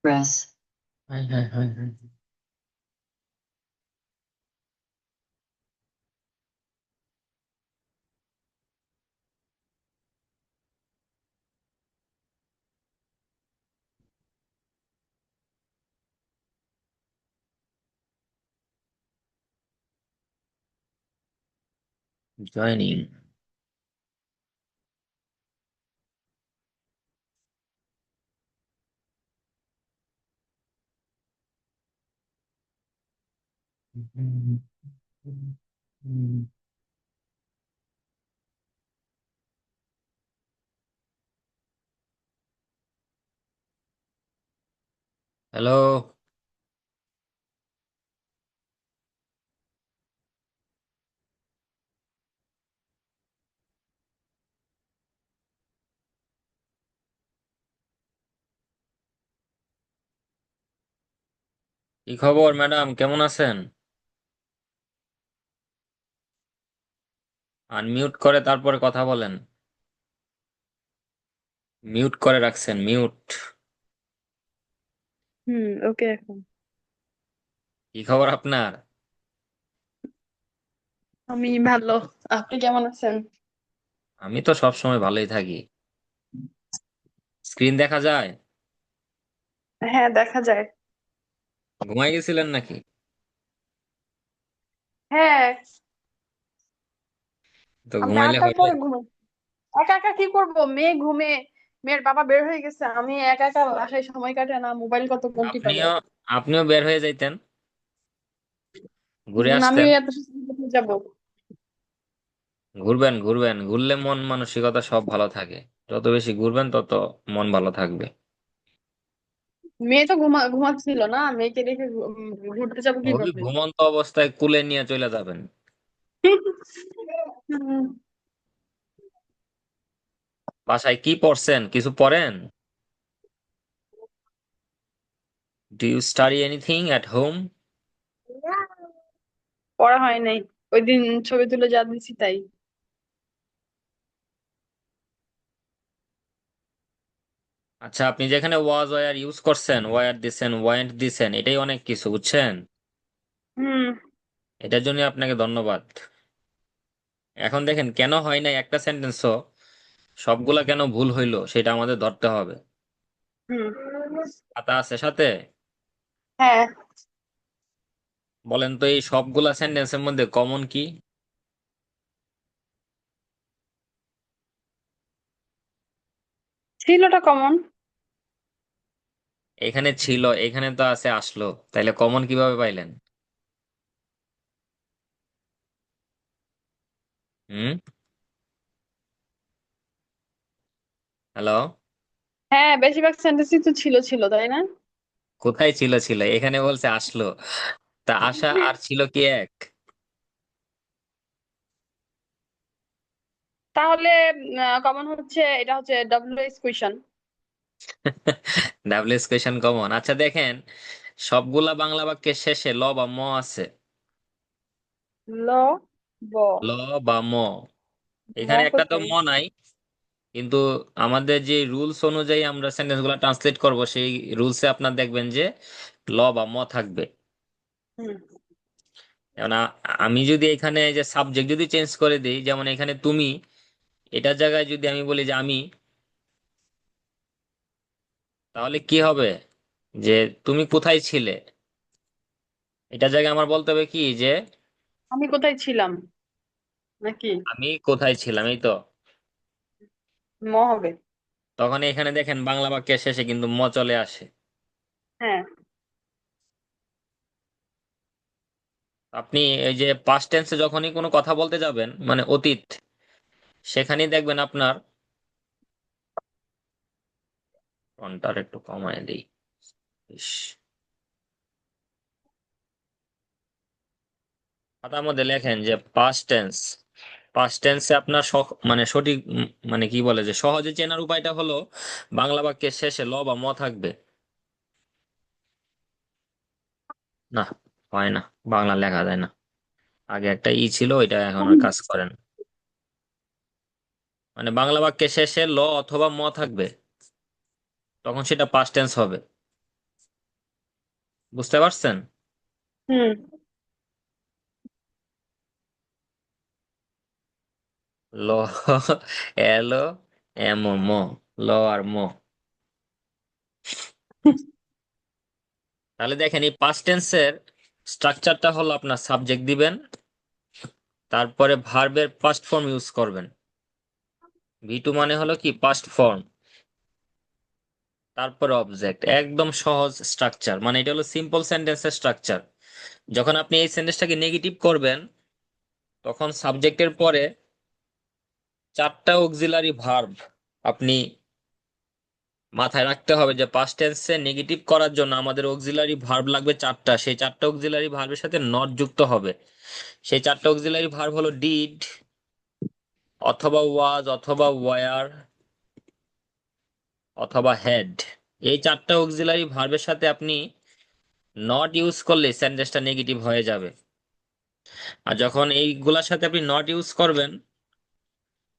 Press. High high high high. Joining. Hello. কি খবর madam, কেমন আছেন? আনমিউট করে তারপরে কথা বলেন। মিউট করে রাখছেন, মিউট। ওকে এখন। কি খবর আপনার? আমি ভালো। আপনি কেমন আছেন? আমি তো সবসময় ভালোই থাকি। স্ক্রিন দেখা যায়? হ্যাঁ, দেখা যায়। ঘুমাই গেছিলেন নাকি? হ্যাঁ, তো আমি ঘুমাইলে 8টার হবে? পরে ঘুমাই। একা একা কি করব? মেয়ে ঘুমে, মেয়ের বাবা বের হয়ে গেছে, আমি একা একা বাসায় সময় কাটে না, মোবাইল কত কোন টিপা আপনিও যায়। আপনিও বের হয়ে যাইতেন, ঘুরে আমি আসতেন। এত সুন্দর যাবো? ঘুরবেন ঘুরবেন, ঘুরলে মন মানসিকতা সব ভালো থাকে। যত বেশি ঘুরবেন তত মন ভালো থাকবে। মেয়ে তো ঘুমাচ্ছিল না, মেয়েকে রেখে ঘুরতে যাবো ওই কিভাবে? ঘুমন্ত অবস্থায় কুলে নিয়ে চলে যাবেন। হুম, বাসায় কি পড়ছেন, কিছু পড়েন? Do you study anything at home? পড়া হয় নাই। ওই দিন ছবি তুলে যা দিছি তাই। আচ্ছা, আপনি যেখানে ওয়াজ ওয়ার ইউজ করছেন, ওয়ার দিছেন, ওয়ান্ট দিছেন, এটাই অনেক কিছু, বুঝছেন? হুম এটার জন্য আপনাকে ধন্যবাদ। এখন দেখেন কেন হয় নাই একটা সেন্টেন্সও, সবগুলা কেন ভুল হইলো সেটা আমাদের ধরতে হবে। হুম। খাতা আছে সাথে? হ্যাঁ, বলেন তো এই সবগুলা সেন্টেন্সের মধ্যে কমন কি? ছিলটা কমন। এখানে ছিল, এখানে তো আছে আসলো, তাইলে কমন কিভাবে পাইলেন? হুম। হ্যালো। হ্যাঁ, বেশিরভাগ সেন্টেন্সই তো ছিল ছিল, তাই না? কোথায় ছিল ছিল, এখানে বলছে আসলো। তা আসা আর ছিল কি এক? তাহলে কমন হচ্ছে, এটা হচ্ছে WS question. Double question common. আচ্ছা দেখেন, সবগুলা বাংলা বাক্যের শেষে ল বা ম আছে। ল, ব। ল বা ম। ম এখানে একটা তো কোথায়? ম নাই, কিন্তু আমাদের যে রুলস অনুযায়ী আমরা সেন্টেন্স গুলা ট্রান্সলেট করবো, সেই রুলসে আপনার দেখবেন যে ল বা ম থাকবে। হুম যেমন আমি যদি এখানে এই যে সাবজেক্ট যদি চেঞ্জ করে দিই, যেমন এখানে তুমি, এটার জায়গায় যদি আমি বলি যে আমি, তাহলে কি হবে? যে তুমি কোথায় ছিলে, এটার জায়গায় আমার বলতে হবে কি যে আমি কোথায় ছিলাম, নাকি আমি কোথায় ছিলাম, এই তো। ম হবে? তখন এখানে দেখেন বাংলা বাক্যের শেষে কিন্তু ম চলে আসে। হ্যাঁ। আপনি এই যে পাস্ট টেন্সে যখনই কোনো কথা বলতে যাবেন, মানে অতীত, সেখানেই দেখবেন আপনার, ফোনটার একটু কমায় দিই। ইস, খাতার মধ্যে লেখেন যে পাস্ট টেন্স। পাস্ট টেন্সে আপনার মানে সঠিক মানে কি বলে যে সহজে চেনার উপায়টা হলো বাংলা বাক্যের শেষে ল বা ম থাকবে। না, হয় না, বাংলা লেখা যায় না। আগে একটা ই ছিল, ওইটা এখন আর কাজ করে না। মানে বাংলা বাক্যের শেষে ল অথবা ম থাকবে, তখন সেটা পাস্ট টেন্স হবে। বুঝতে পারছেন? হুম। ল এলো এম ম, ল আর ম। তাহলে দেখেন এই পাস্ট টেন্সের স্ট্রাকচারটা হলো আপনার সাবজেক্ট দিবেন, তারপরে ভার্বের পাস্ট ফর্ম ইউজ করবেন। ভি টু মানে হলো কি পাস্ট ফর্ম, তারপরে অবজেক্ট। একদম সহজ স্ট্রাকচার, মানে এটা হলো সিম্পল সেন্টেন্সের স্ট্রাকচার। যখন আপনি এই সেন্টেন্সটাকে নেগেটিভ করবেন, তখন সাবজেক্টের পরে চারটা অক্সিলারি ভার্ব আপনি মাথায় রাখতে হবে, যে পাস্ট টেন্সে নেগেটিভ করার জন্য আমাদের অক্সিলারি ভার্ব লাগবে চারটা। সেই চারটা অক্সিলারি ভার্বের সাথে নট যুক্ত হবে। সেই চারটা অক্সিলারি ভার্ব হলো ডিড, অথবা ওয়াজ, অথবা ওয়ার, অথবা হ্যাড। এই চারটা অক্সিলারি ভার্বের সাথে আপনি নট ইউজ করলে সেন্টেন্সটা নেগেটিভ হয়ে যাবে। আর যখন এইগুলার সাথে আপনি নট ইউজ করবেন,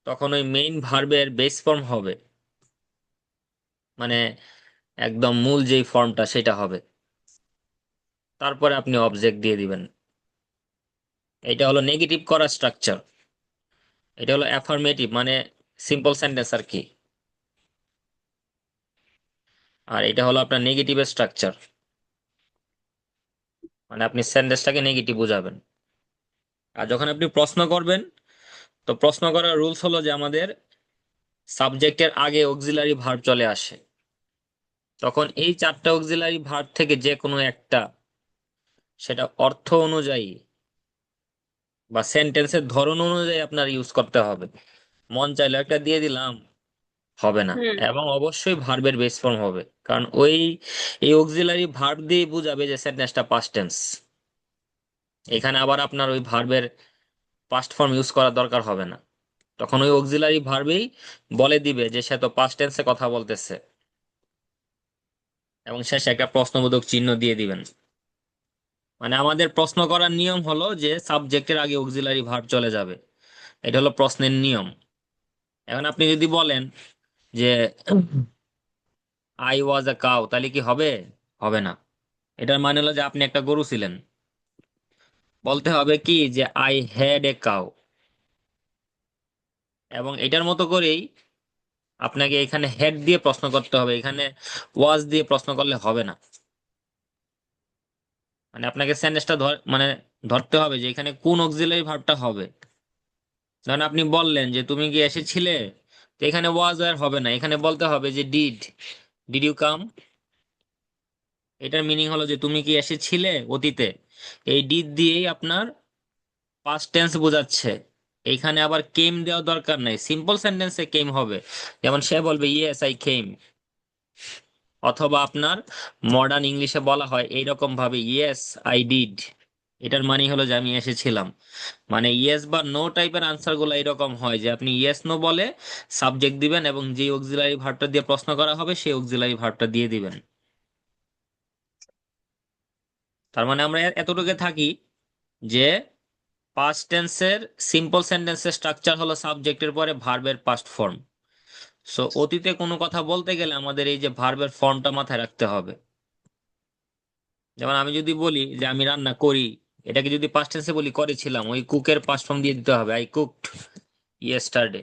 তখন ওই মেইন ভার্বের বেস ফর্ম হবে, মানে একদম মূল যেই ফর্মটা সেটা হবে। তারপরে আপনি অবজেক্ট দিয়ে দিবেন। এটা হলো নেগেটিভ করা স্ট্রাকচার। এটা হলো অ্যাফার্মেটিভ, মানে সিম্পল সেন্টেন্স আর কি। আর এটা হলো আপনার নেগেটিভের স্ট্রাকচার, মানে আপনি সেন্টেন্সটাকে নেগেটিভ বুঝাবেন। আর যখন আপনি প্রশ্ন করবেন, তো প্রশ্ন করার রুলস হলো যে আমাদের সাবজেক্টের আগে অক্সিলারি ভার্ব চলে আসে। তখন এই চারটা অক্সিলারি ভার্ব থেকে যে কোনো একটা, সেটা অর্থ অনুযায়ী বা সেন্টেন্সের ধরন অনুযায়ী আপনার ইউজ করতে হবে। মন চাইলে একটা দিয়ে দিলাম, হবে না। হুম। এবং অবশ্যই ভার্বের বেস ফর্ম হবে, কারণ এই অক্সিলারি ভার্ব দিয়ে বুঝাবে যে সেন্টেন্সটা পাস্ট টেন্স। এখানে আবার আপনার ওই ভার্বের পাস্ট ফর্ম ইউজ করার দরকার হবে না। তখন ওই অক্সিলারি ভার্বেই বলে দিবে যে সে তো পাস্ট টেন্সে কথা বলতেছে, এবং শেষে একটা প্রশ্নবোধক চিহ্ন দিয়ে দিবেন। মানে আমাদের প্রশ্ন করার নিয়ম হলো যে সাবজেক্টের আগে অক্সিলারি ভার্ব চলে যাবে। এটা হলো প্রশ্নের নিয়ম। এখন আপনি যদি বলেন যে আই ওয়াজ আ কাউ, তাহলে কি হবে? হবে না। এটার মানে হলো যে আপনি একটা গরু ছিলেন। বলতে হবে কি যে আই হ্যাড এ কাউ। এবং এটার মতো করেই আপনাকে এখানে হেড দিয়ে প্রশ্ন করতে হবে, এখানে ওয়াজ দিয়ে প্রশ্ন করলে হবে না। মানে আপনাকে সেন্টেন্সটা মানে ধরতে হবে যে এখানে কোন অক্সিলারি ভার্বটা হবে। ধরেন আপনি বললেন যে তুমি কি এসেছিলে, তো এখানে ওয়াজ আর হবে না, এখানে বলতে হবে যে ডিড, ডিড ইউ কাম। এটার মিনিং হলো যে তুমি কি এসেছিলে অতীতে। এই ডিড দিয়েই আপনার পাস্ট টেন্স বোঝাচ্ছে। এইখানে আবার কেম দেওয়ার দরকার নাই, সিম্পল সেন্টেন্সে কেম হবে। যেমন সে বলবে ইয়েস আই কেম। অথবা আপনার মডার্ন ইংলিশে বলা হয় এইরকম ভাবে ইয়েস আই ডিড। এটার মানে হলো যে আমি এসেছিলাম। মানে ইয়েস বা নো টাইপের আনসার গুলো এরকম হয় যে আপনি ইয়েস নো বলে সাবজেক্ট দিবেন, এবং যে অক্সিলারি ভার্বটা দিয়ে প্রশ্ন করা হবে সেই অক্সিলারি ভার্বটা দিয়ে দিবেন। তার মানে আমরা এতটুকু থাকি যে পাস্ট টেন্সের সিম্পল সেন্টেন্সের স্ট্রাকচার হলো সাবজেক্টের পরে ভার্বের পাস্ট ফর্ম। সো অতীতে কোনো কথা বলতে গেলে আমাদের এই যে ভার্বের ফর্মটা মাথায় রাখতে হবে। যেমন আমি যদি বলি যে আমি রান্না করি, এটাকে যদি পাস্ট টেন্সে বলি করেছিলাম, ওই কুকের পাস্ট ফর্ম দিয়ে দিতে হবে আই কুকড ইয়েস্টারডে।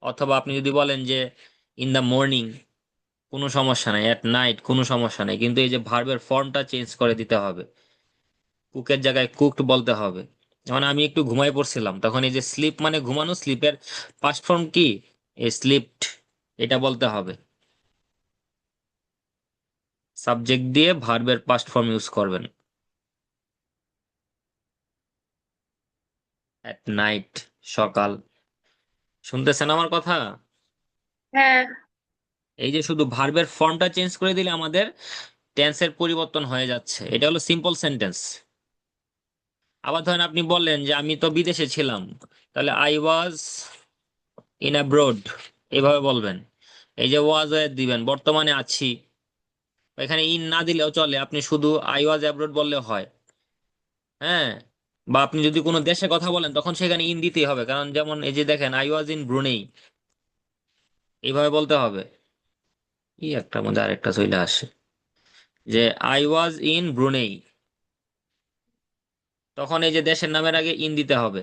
অথবা আপনি যদি বলেন যে ইন দ্য মর্নিং, কোনো সমস্যা নাই, এট নাইট কোনো সমস্যা নাই, কিন্তু এই যে ভার্বের ফর্মটা চেঞ্জ করে দিতে হবে। কুকের জায়গায় কুকড বলতে হবে। যেমন আমি একটু ঘুমাই পড়ছিলাম, তখন এই যে স্লিপ মানে ঘুমানো, স্লিপের পাস্ট ফর্ম কি? এই স্লিপড, এটা বলতে হবে। সাবজেক্ট দিয়ে ভার্বের পাস্ট ফর্ম ইউজ করবেন। এট নাইট, সকাল। শুনতেছেন আমার কথা? হ্যাঁ। এই যে শুধু ভার্বের ফর্মটা চেঞ্জ করে দিলে আমাদের টেন্সের পরিবর্তন হয়ে যাচ্ছে। এটা হলো সিম্পল সেন্টেন্স। আবার ধরেন আপনি বললেন যে আমি তো বিদেশে ছিলাম, তাহলে আই ওয়াজ ইন অ্যাব্রোড, এভাবে বলবেন। এই যে ওয়াজ দিবেন, বর্তমানে আছি। এখানে ইন না দিলেও চলে, আপনি শুধু আই ওয়াজ অ্যাব্রোড বললে হয়। হ্যাঁ। বা আপনি যদি কোনো দেশে কথা বলেন, তখন সেখানে ইন দিতেই হবে, কারণ যেমন এই যে দেখেন আই ওয়াজ ইন ব্রুনেই, এইভাবে বলতে হবে। কি একটা মধ্যে আরেকটা চলে আসে। যে আই ওয়াজ ইন ব্রুনেই, তখন এই যে দেশের নামের আগে ইন দিতে হবে।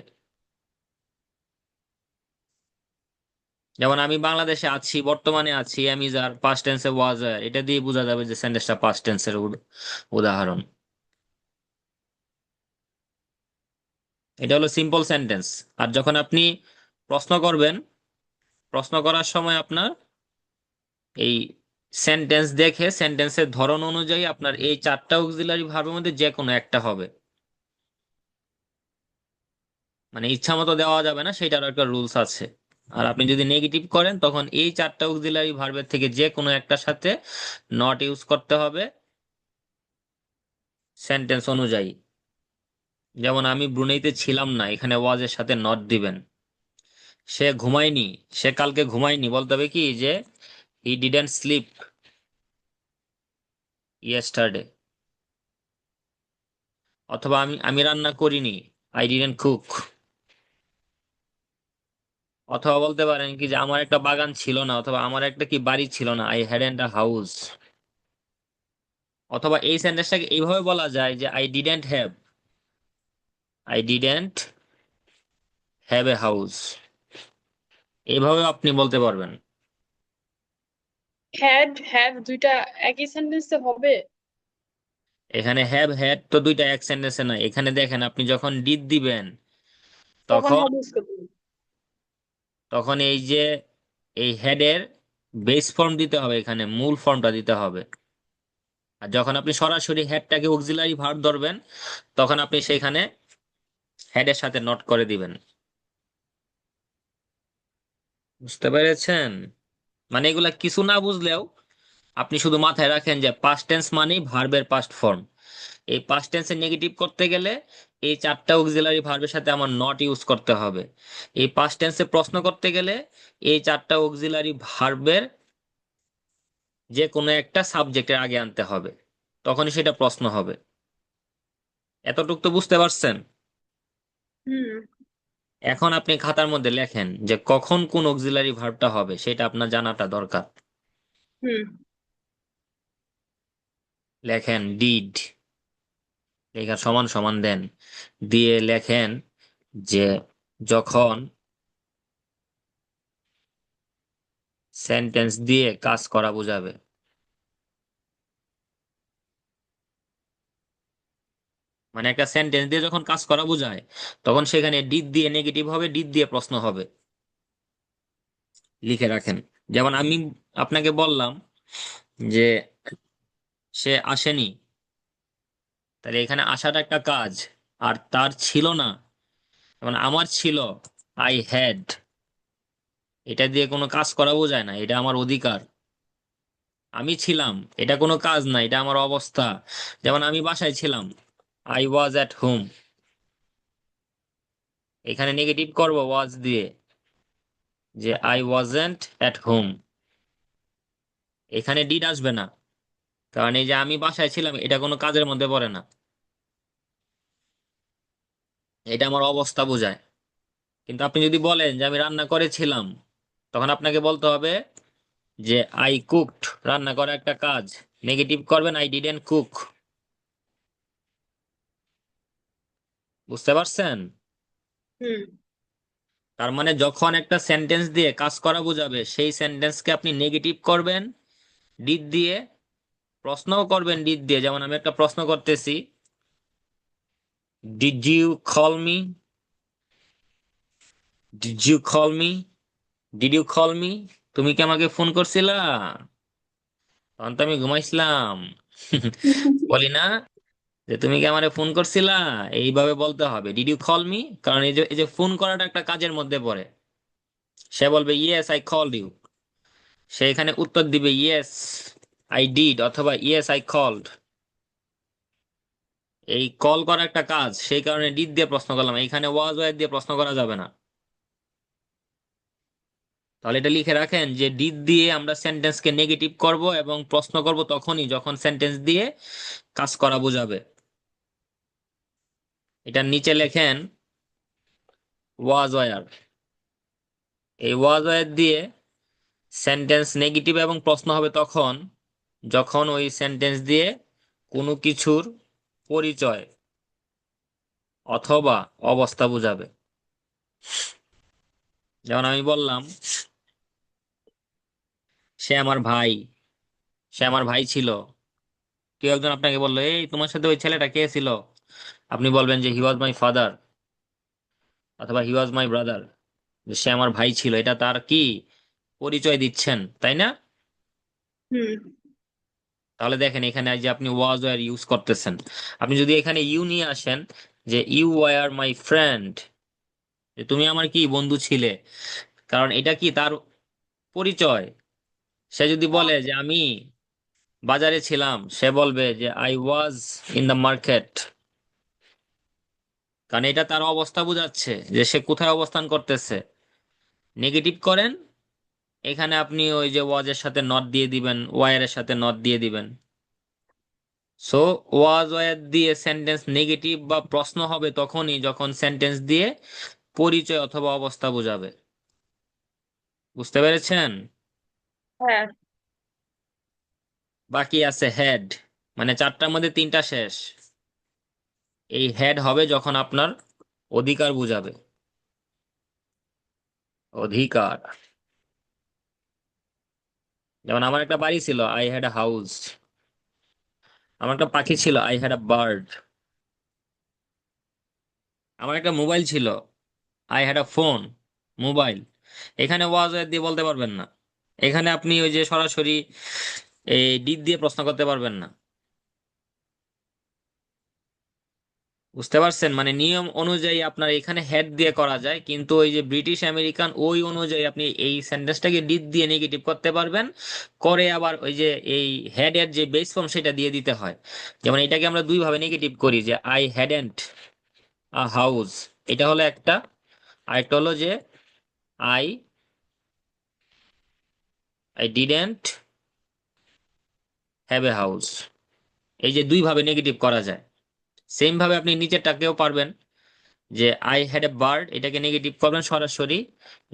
যেমন আমি বাংলাদেশে আছি, বর্তমানে আছি, আমি যার পাস্ট টেন্সে ওয়াজ, এটা দিয়ে বোঝা যাবে যে সেন্টেন্সটা পাস্ট টেন্সের উদাহরণ। এটা হলো সিম্পল সেন্টেন্স। আর যখন আপনি প্রশ্ন করবেন, প্রশ্ন করার সময় আপনার এই সেন্টেন্স দেখে সেন্টেন্সের ধরন অনুযায়ী আপনার এই চারটা অক্সিলারি ভার্বের মধ্যে যে কোনো একটা হবে। মানে ইচ্ছা মতো দেওয়া যাবে না, সেটারও একটা রুলস আছে। আর আপনি যদি নেগেটিভ করেন তখন এই চারটা অক্সিলারি ভার্বের থেকে যে কোনো একটার সাথে নট ইউজ করতে হবে সেন্টেন্স অনুযায়ী। যেমন আমি ব্রুনেইতে ছিলাম না, এখানে ওয়াজের সাথে নট দিবেন। সে ঘুমায়নি, সে কালকে ঘুমায়নি, বলতে হবে কি যে হি ডিডেন্ট স্লিপ ইয়েস্টারডে। অথবা আমি আমি রান্না করিনি, আই ডিডেন্ট কুক। অথবা বলতে পারেন কি যে আমার একটা বাগান ছিল না, অথবা আমার একটা কি বাড়ি ছিল না, আই হ্যাডেন্ট আ হাউস। অথবা এই সেন্টেন্সটাকে এইভাবে বলা যায় যে I didn't have a house. এইভাবে আপনি বলতে পারবেন। হ্যাভ দুইটা একই সেন্টেন্সে হবে? এখানে হ্যাভ হ্যাড তো দুইটা এক সেন্টেন্সে না, এখানে দেখেন আপনি যখন ডিড দিবেন তখন তখন হ্যাভ ইউজ করতে হবে। তখন এই যে এই হেডের বেস ফর্ম দিতে হবে, এখানে মূল ফর্মটা দিতে হবে। আর যখন আপনি সরাসরি হেডটাকে অক্সিলারি ভার্ব ধরবেন তখন আপনি সেখানে হেডের সাথে নট করে দিবেন। বুঝতে পেরেছেন? মানে এগুলা কিছু না বুঝলেও আপনি শুধু মাথায় রাখেন যে পাস্ট টেন্স মানেই ভার্বের পাস্ট ফর্ম। এই পাস্ট টেন্সে নেগেটিভ করতে গেলে এই চারটা অক্সিলারি ভার্বের সাথে আমার নট ইউজ করতে হবে। এই পাস্ট টেন্সে প্রশ্ন করতে গেলে এই চারটা অক্সিলারি ভার্বের যে কোনো একটা সাবজেক্টের আগে আনতে হবে, তখনই সেটা প্রশ্ন হবে। এতটুক তো বুঝতে পারছেন? হুম। এখন আপনি খাতার মধ্যে লেখেন যে কখন কোন অক্সিলারি ভার্বটা হবে, সেটা আপনার জানাটা দরকার। হুম। লেখেন ডিড, লেখা সমান সমান দেন, দিয়ে লেখেন যে যখন সেন্টেন্স দিয়ে কাজ করা বোঝাবে। মানে একটা সেন্টেন্স দিয়ে যখন কাজ করা বোঝায় তখন সেখানে ডিড দিয়ে নেগেটিভ হবে, ডিড দিয়ে প্রশ্ন হবে। লিখে রাখেন। যেমন আমি আপনাকে বললাম যে সে আসেনি, তাহলে এখানে আসাটা একটা কাজ, আর তার ছিল না, যেমন আমার ছিল, আই হ্যাড, এটা দিয়ে কোনো কাজ করা বোঝায় না, এটা আমার অধিকার। আমি ছিলাম, এটা কোনো কাজ না, এটা আমার অবস্থা। যেমন আমি বাসায় ছিলাম, আই ওয়াজ অ্যাট হোম, এখানে নেগেটিভ করব ওয়াজ দিয়ে, যে আই ওয়াজেন্ট অ্যাট হোম। এখানে ডিড আসবে না, কারণ এই যে আমি বাসায় ছিলাম এটা কোনো কাজের মধ্যে পড়ে না, এটা আমার অবস্থা বোঝায়। কিন্তু আপনি যদি বলেন যে আমি রান্না করেছিলাম, তখন আপনাকে বলতে হবে যে আই কুকড, রান্না করা একটা কাজ। নেগেটিভ করবেন আই ডিডেন্ট কুক। বুঝতে পারছেন? হুম। তার মানে যখন একটা সেন্টেন্স দিয়ে কাজ করা বোঝাবে সেই সেন্টেন্সকে আপনি নেগেটিভ করবেন ডিড দিয়ে, প্রশ্নও করবেন ডিড দিয়ে। যেমন আমি একটা প্রশ্ন করতেছি, did you call me, did you call me, did you call me, তুমি কি আমাকে ফোন করছিলা? তখন তো আমি ঘুমাইছিলাম। বলি না যে তুমি কি আমারে ফোন করছিলা? এইভাবে বলতে হবে ডিড ইউ কল মি, কারণ এই যে ফোন করাটা একটা কাজের মধ্যে পড়ে। সে বলবে ইয়েস আই কলড ইউ, সে এখানে উত্তর দিবে ইয়েস আই ডিড অথবা ইয়েস আই কলড। এই কল করা একটা কাজ, সেই কারণে ডিড দিয়ে প্রশ্ন করলাম, এখানে ওয়াজ ওয়ার দিয়ে প্রশ্ন করা যাবে না। তাহলে এটা লিখে রাখেন যে ডিড দিয়ে আমরা সেন্টেন্সকে নেগেটিভ করব এবং প্রশ্ন করব তখনই যখন সেন্টেন্স দিয়ে কাজ করা বোঝাবে। এটার নিচে লেখেন ওয়াজ ওয়ার। এই ওয়াজ ওয়ার দিয়ে সেন্টেন্স নেগেটিভ এবং প্রশ্ন হবে তখন যখন ওই সেন্টেন্স দিয়ে কোনো কিছুর পরিচয় অথবা অবস্থা বোঝাবে। যেমন আমি বললাম, সে আমার ভাই, সে আমার ভাই ছিল। কেউ একজন আপনাকে বললো, এই তোমার সাথে ওই ছেলেটা কে ছিল? আপনি বলবেন যে হি ওয়াজ মাই ফাদার, অথবা হি ওয়াজ মাই ব্রাদার, সে আমার ভাই ছিল। এটা তার কি পরিচয় দিচ্ছেন, তাই না? হুম। তাহলে দেখেন এখানে যে আপনি ওয়াজ ওয়্যার ইউজ করতেছেন, আপনি যদি এখানে ইউ নিয়ে আসেন, যে ইউ ওয়্যার মাই ফ্রেন্ড, যে তুমি আমার কি বন্ধু ছিলে, কারণ এটা কি তার পরিচয়। সে যদি বলে যে আমি বাজারে ছিলাম, সে বলবে যে I was in the market, কারণ এটা তার অবস্থা বোঝাচ্ছে যে সে কোথায় অবস্থান করতেছে। নেগেটিভ করেন, এখানে আপনি ওই যে ওয়াজের সাথে নট দিয়ে দিবেন, ওয়ার সাথে নট দিয়ে দিবেন। সো ওয়াজ ওয়ার দিয়ে সেন্টেন্স নেগেটিভ বা প্রশ্ন হবে তখনই যখন সেন্টেন্স দিয়ে পরিচয় অথবা অবস্থা বোঝাবে। বুঝতে পেরেছেন? হ্যাঁ। বাকি আছে হেড, মানে চারটার মধ্যে তিনটা শেষ। এই হেড হবে যখন আপনার অধিকার বোঝাবে। অধিকার, যেমন আমার একটা বাড়ি ছিল, আই হ্যাড আ হাউস। আমার একটা পাখি ছিল, আই হ্যাড আ বার্ড। আমার একটা মোবাইল ছিল, I had a phone, mobile. এখানে ওয়াজ দিয়ে বলতে পারবেন না। এখানে আপনি ওই যে সরাসরি এই ডিড দিয়ে প্রশ্ন করতে পারবেন না। বুঝতে পারছেন? মানে নিয়ম অনুযায়ী আপনার এখানে হেড দিয়ে করা যায়, কিন্তু ওই যে ব্রিটিশ আমেরিকান ওই অনুযায়ী আপনি এই সেন্টেন্সটাকে ডিড দিয়ে নেগেটিভ করতে পারবেন। করে আবার ওই যে এই হেড এর যে বেস ফর্ম সেটা দিয়ে দিতে হয়। যেমন এটাকে আমরা দুই ভাবে নেগেটিভ করি, যে আই হ্যাডেন্ট আ হাউস, এটা হলো একটা। আরেকটা হলো যে I I didn't have a house. এই যে দুই ভাবে নেগেটিভ করা যায়। সেম ভাবে আপনি নিচেরটাকেও পারবেন, যে আই হ্যাড এ বার্ড, এটাকে নেগেটিভ করবেন সরাসরি,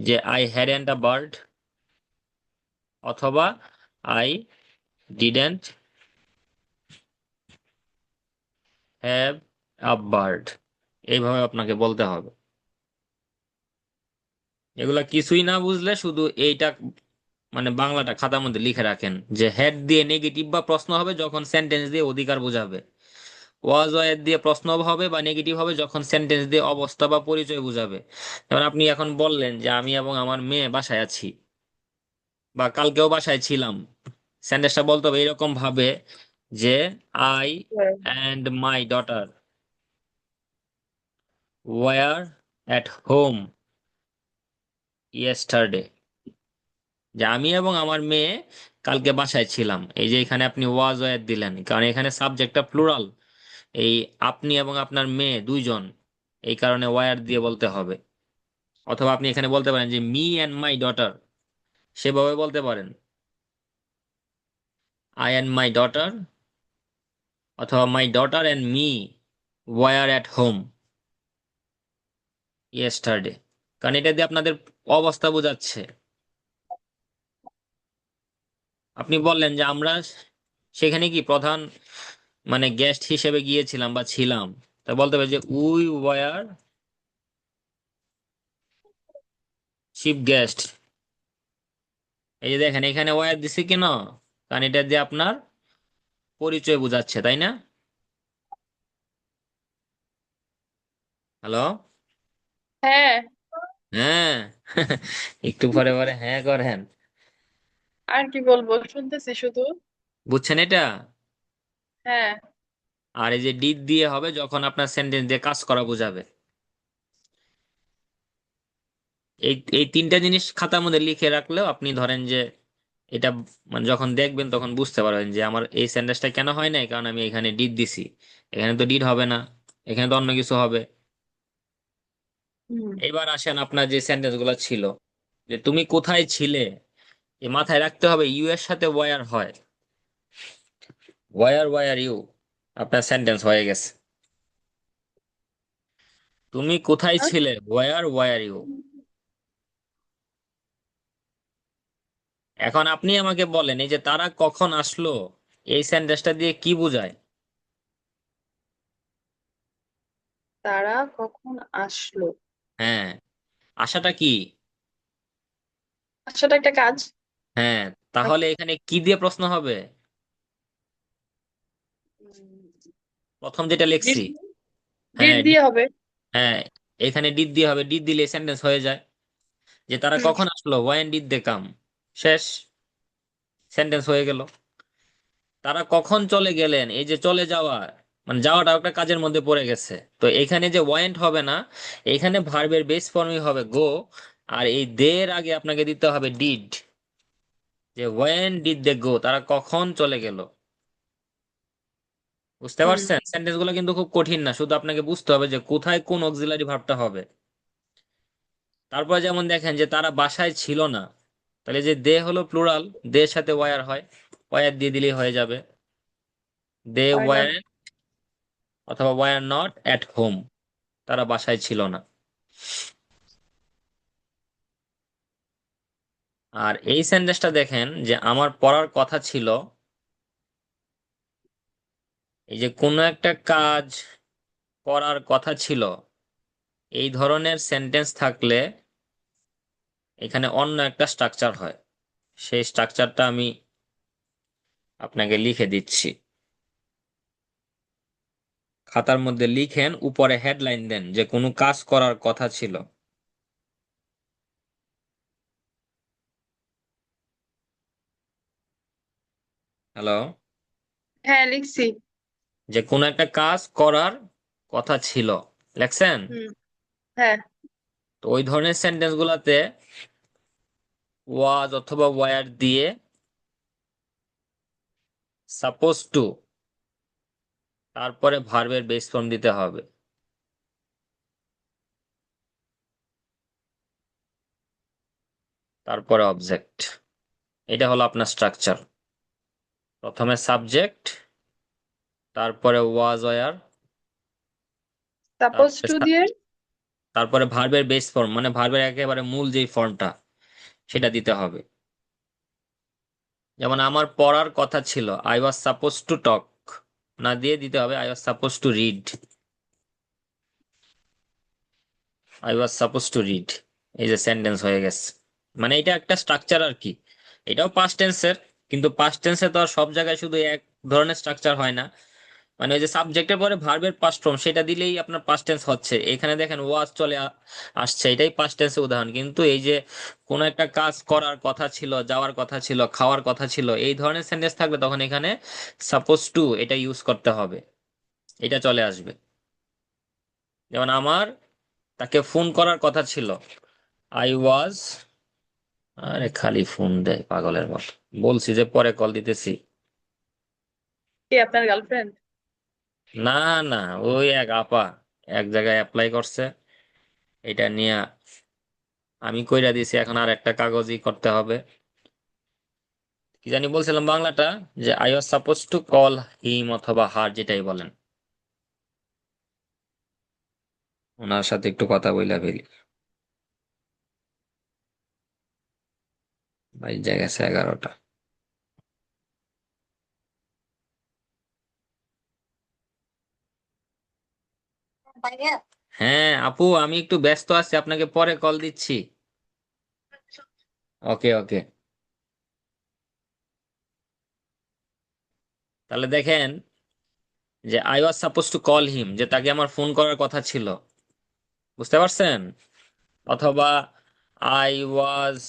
যে আই হ্যাডেন্ট আ বার্ড, অথবা I didn't have a bird. এইভাবে আপনাকে বলতে হবে। এগুলা কিছুই না বুঝলে শুধু এইটা মানে বাংলাটা খাতার মধ্যে লিখে রাখেন, যে হেড দিয়ে নেগেটিভ বা প্রশ্ন হবে যখন সেন্টেন্স দিয়ে অধিকার বোঝাবে। ওয়াজ ওয়ার দিয়ে প্রশ্ন হবে বা নেগেটিভ হবে যখন সেন্টেন্স দিয়ে অবস্থা বা পরিচয় বোঝাবে। যেমন আপনি এখন বললেন যে আমি এবং আমার মেয়ে বাসায় আছি, বা কালকেও বাসায় ছিলাম। সেন্টেন্সটা বলতে হবে এরকম ভাবে, যে I and my daughter war at home yesterday. যে আমি এবং আমার মেয়ে কালকে বাসায় ছিলাম। এই যে এখানে আপনি ওয়াজ ওয়ার দিলেন, কারণ এখানে সাবজেক্টটা প্লুরাল। এই আপনি এবং আপনার মেয়ে দুইজন, এই কারণে ওয়ার দিয়ে বলতে হবে। অথবা আপনি এখানে বলতে পারেন যে মি অ্যান্ড মাই ডটার, সেভাবে বলতে পারেন আই অ্যান্ড মাই ডটার, অথবা my daughter and me war at home yesterday, কারণ এটা দিয়ে আপনাদের অবস্থা বোঝাচ্ছে। আপনি বললেন যে আমরা সেখানে কি প্রধান মানে গেস্ট হিসেবে গিয়েছিলাম বা ছিলাম, তা বলতে হবে যে উই ওয়ার চিফ গেস্ট। এই যে দেখেন এখানে ওয়ার দিছি কেন? কারণ এটা দিয়ে আপনার পরিচয় বোঝাচ্ছে, তাই না? হ্যালো? হ্যাঁ। হ্যাঁ। একটু পরে পরে হ্যাঁ করেন। আর কি বলবো, শুনতেছি শুধু। বুঝছেন এটা? হ্যাঁ। আর এই যে ডিড দিয়ে হবে যখন আপনার সেন্টেন্স দিয়ে কাজ করা বোঝাবে। এই এই তিনটা জিনিস খাতার মধ্যে লিখে রাখলেও আপনি ধরেন যে এটা মানে যখন দেখবেন তখন বুঝতে পারবেন যে আমার এই সেন্টেন্সটা কেন হয় নাই, কারণ আমি এখানে ডিড দিছি। এখানে তো ডিড হবে না, এখানে তো অন্য কিছু হবে। হুম। এবার আসেন আপনার যে সেন্টেন্স গুলো ছিল, যে তুমি কোথায় ছিলে, এ মাথায় রাখতে হবে ইউ এর সাথে ওয়ার হয়। ওয়ার ওয়ার ইউ, আপনার সেন্টেন্স হয়ে গেছে। তুমি কোথায় আর ছিলে, ওয়ার ওয়ার ইউ। এখন আপনি আমাকে বলেন, এই যে তারা কখন আসলো, এই সেন্টেন্সটা দিয়ে কি বোঝায়? তারা কখন আসলো? হ্যাঁ, আশাটা কি? আসাটা একটা কাজ। হ্যাঁ, তাহলে এখানে কি দিয়ে প্রশ্ন হবে? প্রথম যেটা লিখছি। ডিড ডিড হ্যাঁ দিয়ে হবে। হ্যাঁ, এখানে ডিড দিয়ে হবে, ডিড দিলে সেন্টেন্স হয়ে যায়। যে তারা হুম। কখন আসলো, ওয়েন ডিড দে কাম, শেষ, সেন্টেন্স হয়ে গেল। তারা কখন চলে গেলেন, এই যে চলে যাওয়া, মানে যাওয়াটা একটা কাজের মধ্যে পড়ে গেছে, তো এখানে যে ওয়েন্ট হবে না, এখানে ভার্বের বেস ফর্মই হবে গো। আর এই দের আগে আপনাকে দিতে হবে ডিড, যে ওয়েন ডিড দে গো, তারা কখন চলে গেল। বুঝতে হুম। পারছেন? সেন্টেন্স গুলো কিন্তু খুব কঠিন না, শুধু আপনাকে বুঝতে হবে যে কোথায় কোন অক্সিলারি ভার্বটা হবে। তারপর যেমন দেখেন যে তারা বাসায় ছিল না, তাহলে যে দে হলো প্লুরাল, দে এর সাথে ওয়ার হয়, ওয়ার দিয়ে দিলেই হয়ে যাবে। দে হয় না। ওয়ার, অথবা ওয়ার নট অ্যাট হোম, তারা বাসায় ছিল না। আর এই সেন্টেন্সটা দেখেন যে আমার পড়ার কথা ছিল, এই যে কোনো একটা কাজ করার কথা ছিল, এই ধরনের সেন্টেন্স থাকলে এখানে অন্য একটা স্ট্রাকচার হয়। সেই স্ট্রাকচারটা আমি আপনাকে লিখে দিচ্ছি। খাতার মধ্যে লিখেন, উপরে হেডলাইন দেন যে কোনো কাজ করার কথা ছিল। হ্যালো? হ্যাঁ, লিখছি। যে কোনো একটা কাজ করার কথা ছিল, লেখছেন? হুম। হ্যাঁ। তো ওই ধরনের সেন্টেন্স গুলাতে ওয়াজ অথবা ওয়ার দিয়ে সাপোজ টু, তারপরে ভার্বের বেস ফর্ম দিতে হবে, তারপরে অবজেক্ট। এটা হলো আপনার স্ট্রাকচার। প্রথমে সাবজেক্ট, তারপরে ওয়াজ ওয়ার, সাপোজ তারপরে টু দিয়ে। তারপরে ভার্বের বেস ফর্ম, মানে ভার্বের একেবারে মূল যেই ফর্মটা, সেটা দিতে হবে। যেমন আমার পড়ার কথা ছিল, I was suppose to talk, না দিয়ে দিতে হবে I was suppose to read. I was suppose to read, এই যে সেন্টেন্স হয়ে গেছে। মানে এটা একটা স্ট্রাকচার আর কি। এটাও পাস্ট টেন্সের, কিন্তু পাস্ট টেন্সে তো আর সব জায়গায় শুধু এক ধরনের স্ট্রাকচার হয় না। মানে ওই যে সাবজেক্টের পরে ভার্বের পাস্ট ফর্ম সেটা দিলেই আপনার পাস্ট টেন্স হচ্ছে। এখানে দেখেন ওয়াজ চলে আসছে, এটাই পাস্ট টেন্সের উদাহরণ। কিন্তু এই যে কোনো একটা কাজ করার কথা ছিল, যাওয়ার কথা ছিল, খাওয়ার কথা ছিল, এই ধরনের সেন্টেন্স থাকলে তখন এখানে সাপোজ টু এটা ইউজ করতে হবে, এটা চলে আসবে। যেমন আমার তাকে ফোন করার কথা ছিল, আই ওয়াজ, আরে খালি ফোন দেয় পাগলের মতো, বলছি যে পরে কল দিতেছি। কে, আপনার গার্লফ্রেন্ড? না, না, ওই এক আপা এক জায়গায় অ্যাপ্লাই করছে, এটা নিয়ে আমি কইরা দিছি, এখন আর একটা কাগজই করতে হবে। কি জানি বলছিলাম বাংলাটা, যে I was suppose to call him অথবা হার, যেটাই বলেন, ওনার সাথে একটু কথা বইলা ফেলি। ভাই জায়গা আছে 11টা। হ্যাঁ আপু, আমি একটু ব্যস্ত আছি, আপনাকে পরে কল দিচ্ছি। ওকে ওকে। তাহলে দেখেন যে I was suppose to call him, যে তাকে আমার ফোন করার কথা ছিল, বুঝতে পারছেন? অথবা I was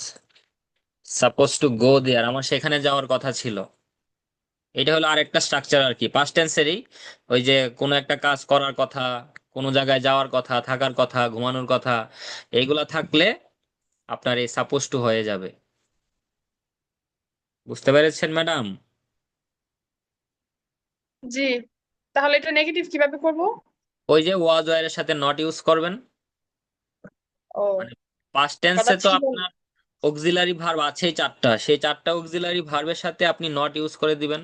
suppose to go there, আমার সেখানে যাওয়ার কথা ছিল। এটা হলো আরেকটা স্ট্রাকচার আর কি, পাস্ট টেন্সেরই। ওই যে কোনো একটা কাজ করার কথা, কোনো জায়গায় যাওয়ার কথা, থাকার কথা, ঘুমানোর কথা, এইগুলা থাকলে আপনার এই সাপোজ টু হয়ে যাবে। বুঝতে পেরেছেন ম্যাডাম? জি। তাহলে এটা নেগেটিভ কিভাবে করব? ওই যে ওয়াজ ওয়্যার এর সাথে নট ইউজ করবেন। ও, মানে পাস্ট কথা টেন্সে তো ছিল। আপনার অক্সিলারি ভার্ব আছেই চারটা, সেই চারটা অক্সিলারি ভার্বের সাথে আপনি নট ইউজ করে দিবেন।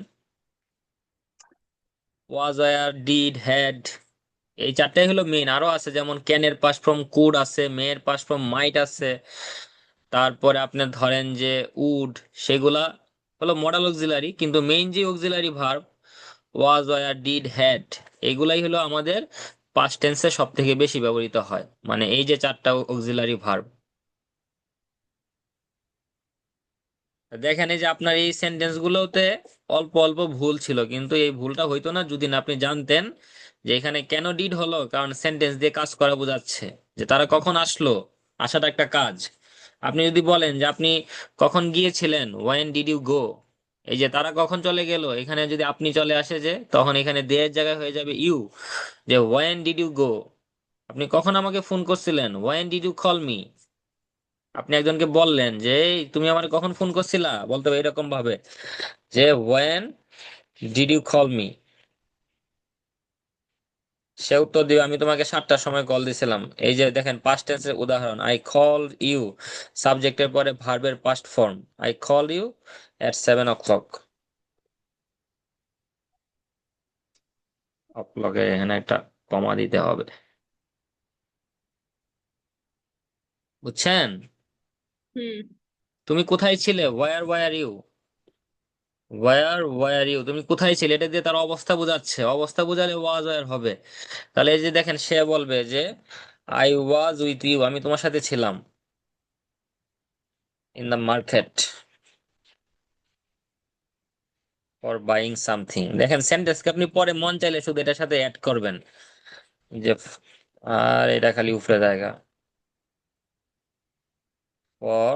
ওয়াজ ওয়্যার, ডিড, হ্যাড, এই চারটাই হলো মেইন। আরো আছে যেমন ক্যানের পাস্ট ফর্ম কুড আছে, মেয়ের পাস্ট ফর্ম মাইট আছে, তারপরে আপনি ধরেন যে উড, সেগুলা হলো মডাল অক্সিলারি। কিন্তু মেইন যে auxiliary verb was wire did had, এগুলাই হলো আমাদের পাস্ট টেন্সে সব থেকে বেশি ব্যবহৃত হয়, মানে এই যে চারটা অক্সিলারি ভার্ব। দেখেন এই যে আপনার এই সেন্টেন্স গুলোতে অল্প অল্প ভুল ছিল, কিন্তু এই ভুলটা হইতো না যদি না আপনি জানতেন যে এখানে কেন ডিড হলো, কারণ সেন্টেন্স দিয়ে কাজ করা বোঝাচ্ছে যে তারা কখন আসলো, আসাটা একটা কাজ। আপনি যদি বলেন যে আপনি কখন গিয়েছিলেন, ওয়েন ডিড ইউ গো, এই যে তারা কখন চলে গেল, এখানে যদি আপনি চলে আসে যে, তখন এখানে দেয়ের জায়গায় হয়ে যাবে ইউ, যে ওয়েন ডিড ইউ গো, আপনি কখন আমাকে ফোন করছিলেন, when did you call me. আপনি একজনকে বললেন যে "এই, তুমি আমাকে কখন ফোন করছিলা", বলতে হবে এরকম ভাবে যে when did you call me. সে উত্তর দিবে আমি তোমাকে 7টার সময় কল দিছিলাম। এই যে দেখেন পাস্ট টেন্সের উদাহরণ, আই কল ইউ, সাবজেক্টের পরে ভার্বের past form, I call you at 7 o'clock। অক্লকে এখানে একটা কমা দিতে হবে, বুঝছেন? হুম। তুমি কোথায় ছিলে, ওয়ার ইউ, ওয়ার ইউ, তুমি কোথায় ছিলে, এটা দিয়ে তার অবস্থা বোঝাচ্ছে, অবস্থা বোঝালে ওয়াজ ওয়ার হবে। তাহলে এই যে দেখেন সে বলবে যে আই ওয়াজ উইথ ইউ, আমি তোমার সাথে ছিলাম, in the market for buying something. দেখেন সেন্টেন্সকে আপনি পরে মন চাইলে শুধু এটার সাথে অ্যাড করবেন, যে আর এটা খালি উপরে জায়গা, ফর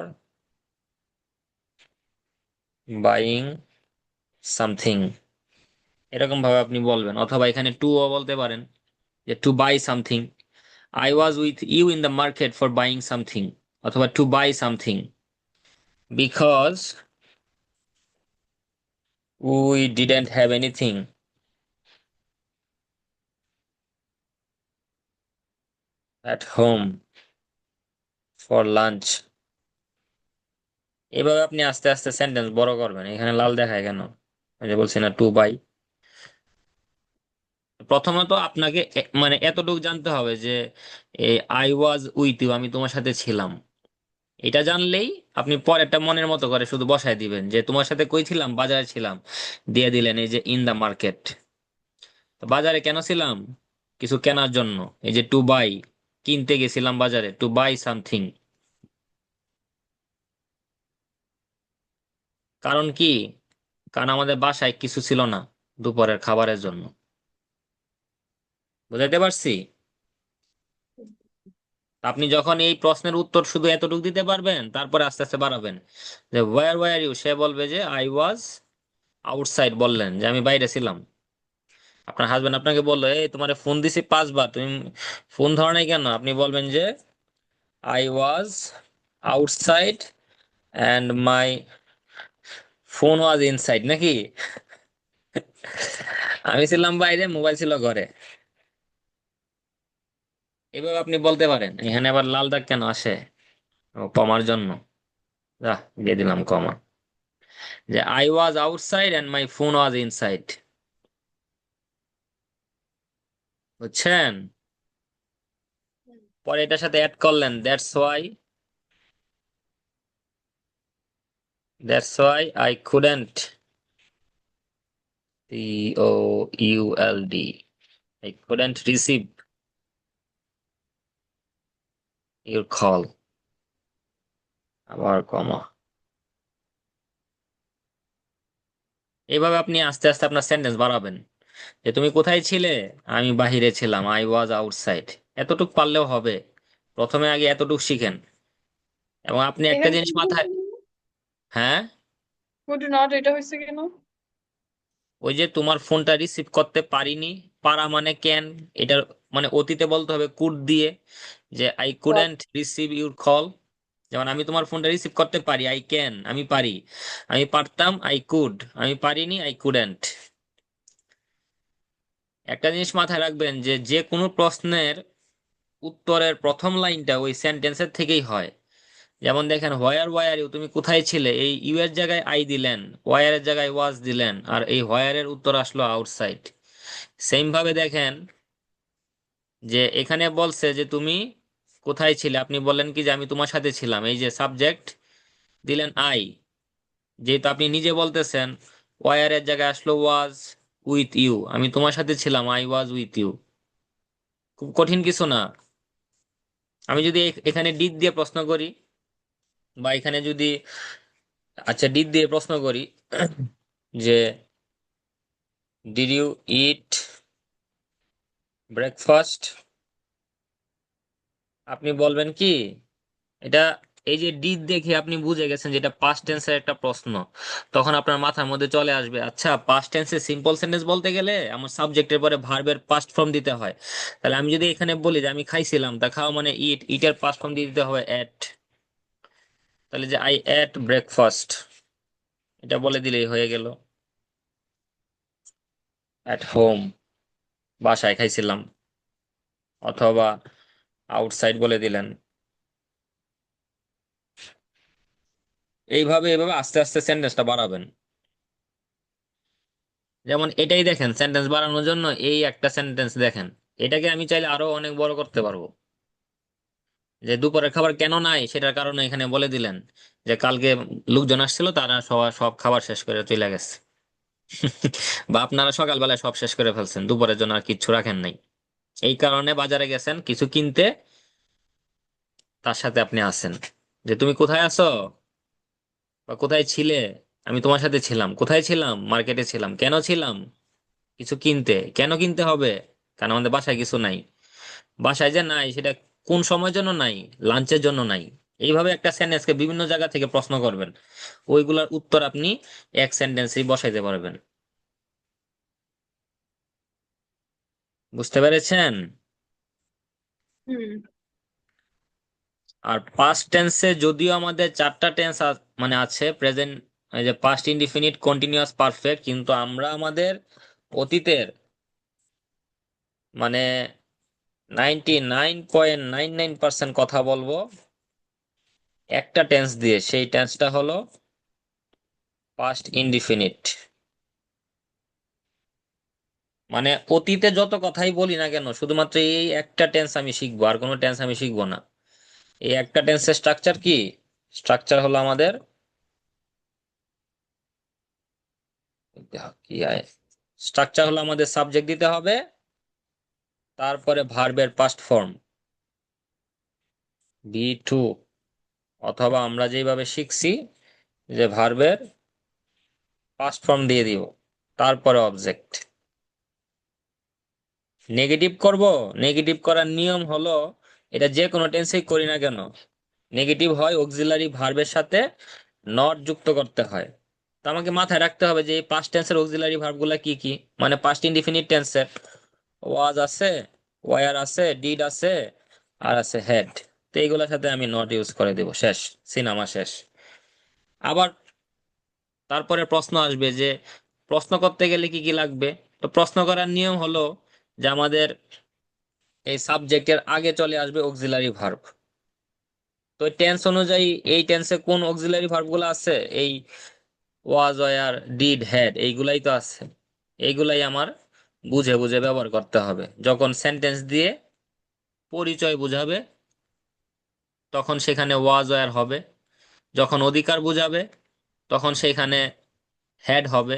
বাইং সামথিং, এরকম ভাবে আপনি বলবেন। অথবা এখানে টু ও বলতে পারেন, যে to buy something, I was with you in the market for buying something, অথবা to buy something because we didn't have anything at home for lunch. এভাবে আপনি আস্তে আস্তে সেন্টেন্স বড় করবেন। এখানে লাল দেখায় কেন, ওই যে বলছি না টু বাই। প্রথমত আপনাকে মানে এতটুকু জানতে হবে যে আই ওয়াজ উইথ ইউ, আমি তোমার সাথে ছিলাম। এটা জানলেই আপনি পরেরটা মনের মতো করে শুধু বসায় দিবেন, যে তোমার সাথে কই ছিলাম, বাজারে ছিলাম, দিয়ে দিলেন এই যে ইন দা মার্কেট। তো বাজারে কেন ছিলাম, কিছু কেনার জন্য, এই যে টু বাই, কিনতে গেছিলাম বাজারে, টু বাই সামথিং। কারণ কি, কারণ আমাদের বাসায় কিছু ছিল না দুপুরের খাবারের জন্য। বুঝাইতে পারছি? আপনি যখন এই প্রশ্নের উত্তর শুধু এতটুকু দিতে পারবেন, তারপরে আস্তে আস্তে বাড়াবেন, যে ওয়ার ইউ, সে বলবে যে আই ওয়াজ আউটসাইড, বললেন যে আমি বাইরে ছিলাম। আপনার হাজবেন্ড আপনাকে বললো এই তোমার ফোন দিছি 5বার, তুমি ফোন ধরো নাই কেন, আপনি বলবেন যে I was outside and my phone was inside, নাকি? আমি ছিলাম বাইরে, মোবাইল ছিল ঘরে। এভাবে আপনি বলতে পারেন। এখানে আবার লাল দাগ কেন আসে, ও কমার জন্য, যা দিয়ে দিলাম কমা, যে I was outside and my phone was inside. বুঝছেন? পরে এটার সাথে অ্যাড করলেন that's why I couldn't, COULD, I couldn't receive your call, আবার কমা। এইভাবে আপনি আস্তে আস্তে আপনার সেন্টেন্স বাড়াবেন, যে তুমি কোথায় ছিলে, আমি বাহিরে ছিলাম, আই ওয়াজ আউটসাইড। এতটুক পারলেও হবে, প্রথমে আগে এতটুক শিখেন। এবং আপনি একটা এখানে জিনিস মাথায়, হ্যাঁ, কুড নট এটা হয়েছে কেন? ওই যে তোমার ফোনটা রিসিভ করতে পারিনি, পারা মানে ক্যান, এটা মানে অতীতে বলতে হবে কুড দিয়ে, যে I couldn't receive your call. যেমন আমি তোমার ফোনটা রিসিভ করতে পারি, আই ক্যান, আমি পারি। আমি পারতাম, আই কুড। আমি পারিনি, আই কুডেন্ট। একটা জিনিস মাথায় রাখবেন, যে যে কোনো প্রশ্নের উত্তরের প্রথম লাইনটা ওই সেন্টেন্সের থেকেই হয়। যেমন দেখেন ওয়ার ইউ, তুমি কোথায় ছিলে, এই ইউ এর জায়গায় আই দিলেন, ওয়ার এর জায়গায় ওয়াজ দিলেন, আর এই হোয়ার এর উত্তর আসলো আউটসাইড। সেম ভাবে দেখেন যে এখানে বলছে যে তুমি কোথায় ছিলে, আপনি বললেন কি যে আমি তোমার সাথে ছিলাম, এই যে সাবজেক্ট দিলেন আই, যেহেতু আপনি নিজে বলতেছেন, ওয়ার এর জায়গায় আসলো ওয়াজ উইথ ইউ, আমি তোমার সাথে ছিলাম, আই ওয়াজ উইথ ইউ। খুব কঠিন কিছু না। আমি যদি এখানে ডিড দিয়ে প্রশ্ন করি, বা এখানে যদি, আচ্ছা ডিড দিয়ে প্রশ্ন করি যে ডিড ইউ ইট ব্রেকফাস্ট, আপনি বলবেন কি এটা, এই যে ডিড দেখে আপনি বুঝে গেছেন যে এটা পাস্ট টেন্সের একটা প্রশ্ন। তখন আপনার মাথার মধ্যে চলে আসবে, আচ্ছা পাস্ট টেন্সে সিম্পল সেন্টেন্স বলতে গেলে আমার সাবজেক্টের পরে ভার্বের পাস্ট ফর্ম দিতে হয়। তাহলে আমি যদি এখানে বলি যে আমি খাইছিলাম, তা খাওয়া মানে ইট, ইটের পাস্ট ফর্ম দিয়ে দিতে হবে এট। তাহলে যে আই এট ব্রেকফাস্ট, এটা বলে দিলেই হয়ে গেল। এট হোম, বাসায় খাইছিলাম, অথবা আউটসাইড বলে দিলেন। এইভাবে এইভাবে আস্তে আস্তে সেন্টেন্সটা বাড়াবেন। যেমন এটাই দেখেন, সেন্টেন্স বাড়ানোর জন্য এই একটা সেন্টেন্স দেখেন, এটাকে আমি চাইলে আরো অনেক বড় করতে পারবো। যে দুপুরের খাবার কেন নাই সেটার কারণে এখানে বলে দিলেন যে কালকে লোকজন আসছিল, তারা সবাই সব খাবার শেষ করে চলে গেছে। বা আপনারা সকালবেলায় সব শেষ করে ফেলছেন, দুপুরের জন্য আর কিচ্ছু রাখেন নাই, এই কারণে বাজারে গেছেন কিছু কিনতে, তার সাথে আপনি আছেন। যে তুমি কোথায় আছো বা কোথায় ছিলে, আমি তোমার সাথে ছিলাম। কোথায় ছিলাম? মার্কেটে ছিলাম। কেন ছিলাম? কিছু কিনতে। কেন কিনতে হবে? কারণ আমাদের বাসায় কিছু নাই। বাসায় যে নাই সেটা কোন সময়ের জন্য নাই? লাঞ্চের জন্য নাই। এইভাবে একটা সেন্টেন্সকে বিভিন্ন জায়গা থেকে প্রশ্ন করবেন, ওইগুলার উত্তর আপনি এক সেন্টেন্সেই বসাইতে পারবেন। বুঝতে পেরেছেন? হুম। আর পাস্ট টেন্সে যদিও আমাদের চারটা টেন্স মানে আছে, প্রেজেন্ট, এই যে পাস্ট ইনডিফিনিট, কন্টিনিউয়াস, পারফেক্ট, কিন্তু আমরা আমাদের অতীতের মানে 99.99% কথা বলবো একটা টেন্স দিয়ে। সেই টেন্সটা হলো পাস্ট ইনডিফিনিট। মানে অতীতে যত কথাই বলি না কেন, শুধুমাত্র এই একটা টেন্স আমি শিখবো, আর কোনো টেন্স আমি শিখবো না। এই একটা টেন্সের স্ট্রাকচার কি? স্ট্রাকচার হলো আমাদের কি, স্ট্রাকচার হলো আমাদের সাবজেক্ট দিতে হবে, তারপরে ভার্বের পাস্ট ফর্ম বি টু, অথবা আমরা যেভাবে শিখছি যে ভার্বের পাস্ট ফর্ম দিয়ে দিব, তারপরে অবজেক্ট। নেগেটিভ করব, নেগেটিভ করার নিয়ম হলো, এটা যে কোনো টেন্সেই করি না কেন, নেগেটিভ হয় অক্সিলারি ভার্বের সাথে নট যুক্ত করতে হয়। তো আমাকে মাথায় রাখতে হবে যে এই পাস্ট টেন্সের অক্সিলারি ভার্বগুলা কি কি। মানে পাস্ট ইনডিফিনিট টেন্সের ওয়াজ আছে, ওয়ার আছে, ডিড আছে, আর আছে হ্যাড। তো এইগুলোর সাথে আমি নট ইউজ করে দিব, শেষ, সিনেমা শেষ। আবার তারপরে প্রশ্ন আসবে যে প্রশ্ন করতে গেলে কি কি লাগবে। তো প্রশ্ন করার নিয়ম হলো যে আমাদের এই সাবজেক্টের আগে চলে আসবে অক্সিলারি ভার্ব। তো টেন্স অনুযায়ী এই টেন্সে কোন অক্সিলারি ভার্ব গুলো আছে, এই ওয়াজ, ওয়ার, ডিড, হ্যাড, এইগুলাই তো আছে। এইগুলাই আমার বুঝে বুঝে ব্যবহার করতে হবে। যখন সেন্টেন্স দিয়ে পরিচয় বুঝাবে তখন সেখানে ওয়াজ, ওয়ার হবে। যখন অধিকার বুঝাবে তখন সেখানে হ্যাড হবে।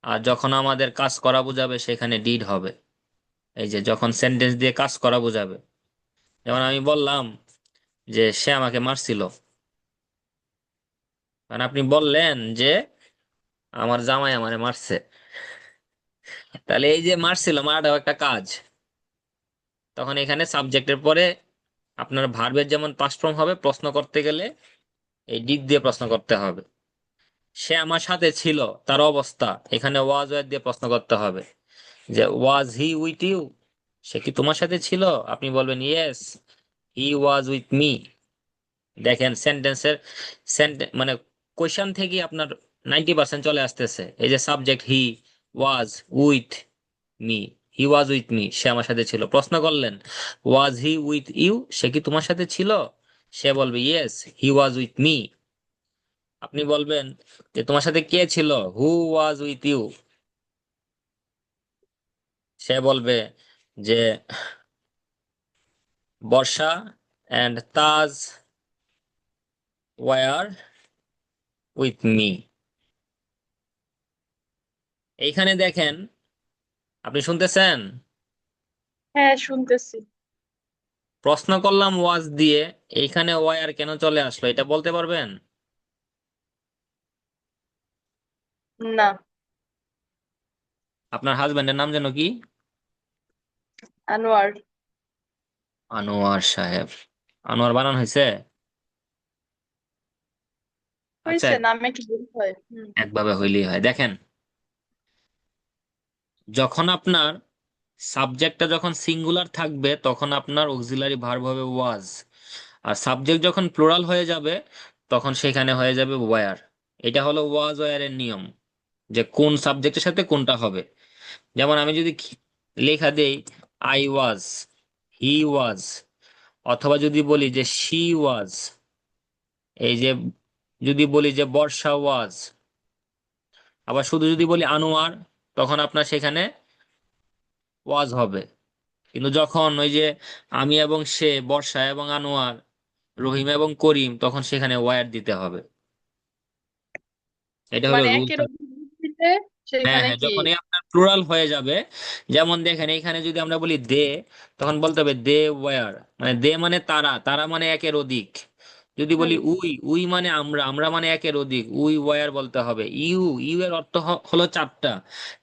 আর যখন আমাদের কাজ করা বুঝাবে সেখানে ডিড হবে। এই যে যখন সেন্টেন্স দিয়ে কাজ করা বুঝাবে, যেমন আমি বললাম যে সে আমাকে মারছিল, কারণ আপনি বললেন যে আমার জামাই আমারে মারছে। তাহলে এই যে মারছিল, মারাটাও একটা কাজ। তখন এখানে সাবজেক্টের পরে আপনার ভার্বের যেমন পাস্ট ফর্ম হবে, প্রশ্ন করতে গেলে এই ডিড দিয়ে প্রশ্ন করতে হবে। সে আমার সাথে ছিল, তার অবস্থা, এখানে ওয়াজ ওয়ার দিয়ে প্রশ্ন করতে হবে যে ওয়াজ হি উইথ ইউ, সে কি তোমার সাথে ছিল? আপনি বলবেন yes, he was with me. দেখেন সেন্টেন্সের মানে কোয়েশ্চন থেকে আপনার 90% চলে আসতেছে। এই যে subject he was with me, he was with me, সে আমার সাথে ছিল। প্রশ্ন করলেন ওয়াজ হি উইথ ইউ, সে কি তোমার সাথে ছিল? সে বলবে yes, he was with me. আপনি বলবেন যে তোমার সাথে কে ছিল? হু ওয়াজ উইথ ইউ? সে বলবে যে Barsha and Taj were with me. এইখানে দেখেন, আপনি শুনতেছেন? হ্যাঁ, শুনতেছি। প্রশ্ন করলাম ওয়াজ দিয়ে, এইখানে ওয়ার কেন চলে আসলো এটা বলতে পারবেন? না। আপনার হাজবেন্ডের নাম যেন কি? আনোয়ার। আনোয়ার সাহেব। আনোয়ার বানান হয়েছে? আচ্ছা, হয়েছে, নামে কি ভুল হয়? হুম। একভাবে হইলেই হয়। দেখেন, যখন আপনার সাবজেক্টটা যখন সিঙ্গুলার থাকবে তখন আপনার অক্সিলারি ভার্ব হবে ওয়াজ, আর সাবজেক্ট যখন প্লুরাল হয়ে যাবে তখন সেখানে হয়ে যাবে ওয়ার। এটা হলো ওয়াজ ওয়ারের নিয়ম, যে কোন সাবজেক্টের সাথে কোনটা হবে। যেমন আমি যদি লেখা দেই আই ওয়াজ, হি ওয়াজ, অথবা যদি বলি যে শি ওয়াজ, এই যে যদি বলি যে বর্ষা ওয়াজ, আবার শুধু যদি বলি আনোয়ার, তখন আপনার সেখানে ওয়াজ হবে। কিন্তু যখন ওই যে আমি এবং সে, বর্ষা এবং আনোয়ার, রহিম এবং করিম, তখন সেখানে ওয়ার দিতে হবে। এটা হলো মানে রুল। একের অভিত্তিতে হ্যাঁ সেখানে হ্যাঁ, কি? যখনই আপনার প্লুরাল হয়ে যাবে, যেমন দেখেন এখানে যদি আমরা বলি দে, তখন বলতে হবে দে ওয়ার, মানে দে মানে তারা, তারা মানে একের অধিক। যদি বলি হুম। উই, উই মানে আমরা, আমরা মানে একের অধিক, উই ওয়ার বলতে হবে। ইউ, ইউ এর অর্থ হলো চারটা,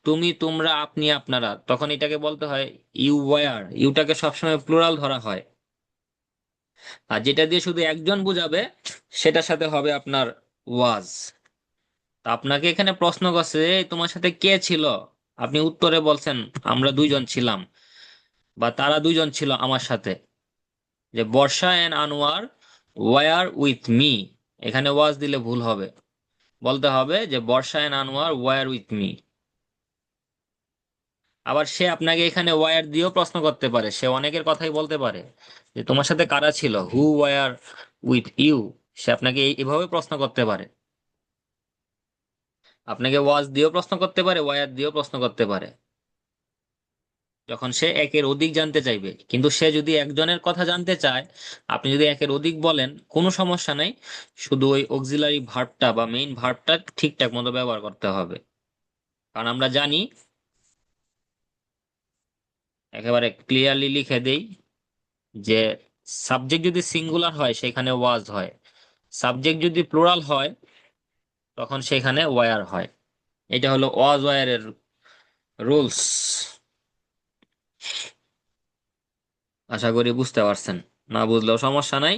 তুমি, তোমরা, আপনি, আপনারা, তখন এটাকে বলতে হয় ইউ ওয়ার। ইউটাকে সবসময় প্লুরাল ধরা হয়। আর যেটা দিয়ে শুধু একজন বুঝাবে সেটার সাথে হবে আপনার ওয়াজ। তা আপনাকে এখানে প্রশ্ন করছে, "এই, তোমার সাথে কে ছিল?" আপনি উত্তরে বলছেন আমরা দুইজন ছিলাম, বা তারা দুইজন ছিল আমার সাথে। যে Barsha and Anwar were with me, এখানে ওয়াজ দিলে ভুল হবে। বলতে হবে যে Barsha and Anwar were with me. আবার সে আপনাকে এখানে ওয়ার দিয়েও প্রশ্ন করতে পারে, সে অনেকের কথাই বলতে পারে যে তোমার সাথে কারা ছিল, হু ওয়ার উইথ ইউ। সে আপনাকে এইভাবে প্রশ্ন করতে পারে। আপনাকে ওয়াজ দিয়েও প্রশ্ন করতে পারে, ওয়ার দিয়েও প্রশ্ন করতে পারে, যখন সে একের অধিক জানতে চাইবে। কিন্তু সে যদি একজনের কথা জানতে চায়, আপনি যদি একের অধিক বলেন, কোনো সমস্যা নাই। শুধু ওই অক্সিলারি ভার্বটা বা মেইন ভার্বটা ঠিকঠাক মতো ব্যবহার করতে হবে। কারণ আমরা জানি, একেবারে ক্লিয়ারলি লিখে দেই, যে সাবজেক্ট যদি সিঙ্গুলার হয় সেখানে ওয়াজ হয়, সাবজেক্ট যদি প্লুরাল হয় তখন সেখানে ওয়ার হয়। এটা হলো ওয়াজ ওয়ারের রুলস। আশা করি বুঝতে পারছেন। না বুঝলেও সমস্যা নাই।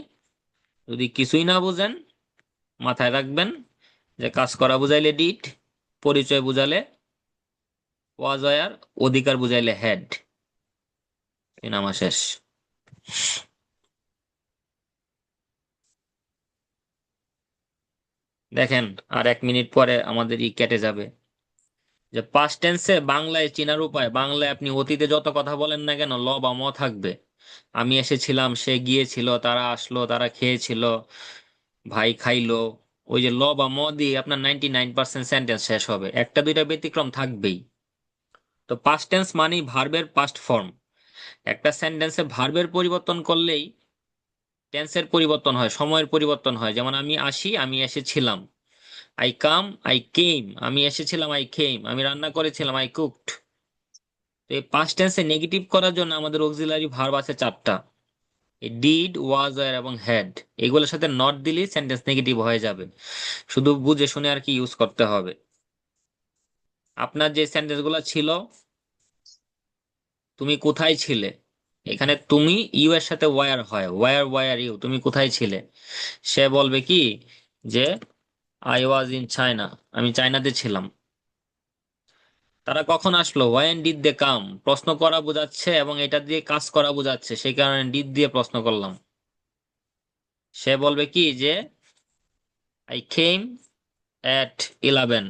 যদি কিছুই না বুঝেন, মাথায় রাখবেন যে কাজ করা বুঝাইলে ডিড, পরিচয় বুঝালে ওয়াজয়ার, অধিকার বুঝাইলে হেড। নামা শেষ। দেখেন, আর 1 মিনিট পরে আমাদের কেটে যাবে। যে পাস্ট টেন্সে বাংলায় চেনার উপায়, বাংলায় আপনি অতীতে যত কথা বলেন না কেন, ল বা ম থাকবে। আমি এসেছিলাম, সে গিয়েছিল, তারা আসলো, তারা খেয়েছিল, ভাই খাইলো। ওই যে ল বা ম দিয়ে আপনার 99% সেন্টেন্স শেষ হবে, একটা দুইটা ব্যতিক্রম থাকবেই। তো পাস্ট টেন্স মানেই ভার্বের পাস্ট ফর্ম। একটা সেন্টেন্সে ভার্বের পরিবর্তন করলেই টেন্সের পরিবর্তন হয়, সময়ের পরিবর্তন হয়। যেমন আমি আসি, আমি এসেছিলাম। আই কাম, আই কেম, আমি এসেছিলাম, আই কেম, আমি রান্না করেছিলাম, আই কুকড। তো এই পাস্ট টেন্সে নেগেটিভ করার জন্য আমাদের অক্সিলারি ভার্ব আছে চারটা, ডিড, ওয়াজ, ওয়্যার এবং হ্যাড। এগুলোর সাথে নট দিলেই সেন্টেন্স নেগেটিভ হয়ে যাবে। শুধু বুঝে শুনে আর কি ইউজ করতে হবে। আপনার যে সেন্টেন্স গুলো ছিল, তুমি কোথায় ছিলে, এখানে তুমি ইউ এর সাথে ওয়ার হয়, ওয়ার ওয়ার ইউ, তুমি কোথায় ছিলে। সে বলবে কি যে আই ওয়াজ ইন চায়না, আমি চায়নাতে ছিলাম। তারা কখন আসলো, ওয়েন ডিড দে কাম, প্রশ্ন করা বোঝাচ্ছে এবং এটা দিয়ে কাজ করা বোঝাচ্ছে, সেই কারণে ডিড দিয়ে প্রশ্ন করলাম। সে বলবে কি যে আই কেম এট 11,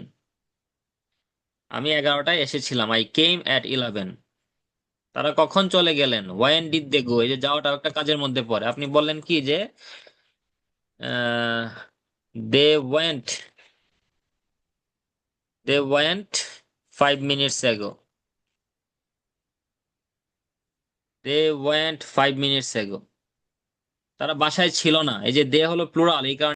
আমি 11টায় এসেছিলাম, আই কেম এট 11। তারা কখন চলে গেলেন, ওয়েন ডিড দে গো, এই যে যাওয়াটা একটা কাজের মধ্যে পড়ে। আপনি বললেন কি যে they went, they went 5 minutes ago, they went 5 minutes ago। তারা বাসায় ছিল না, এই যে দে হলো প্লুরাল, এই কারণে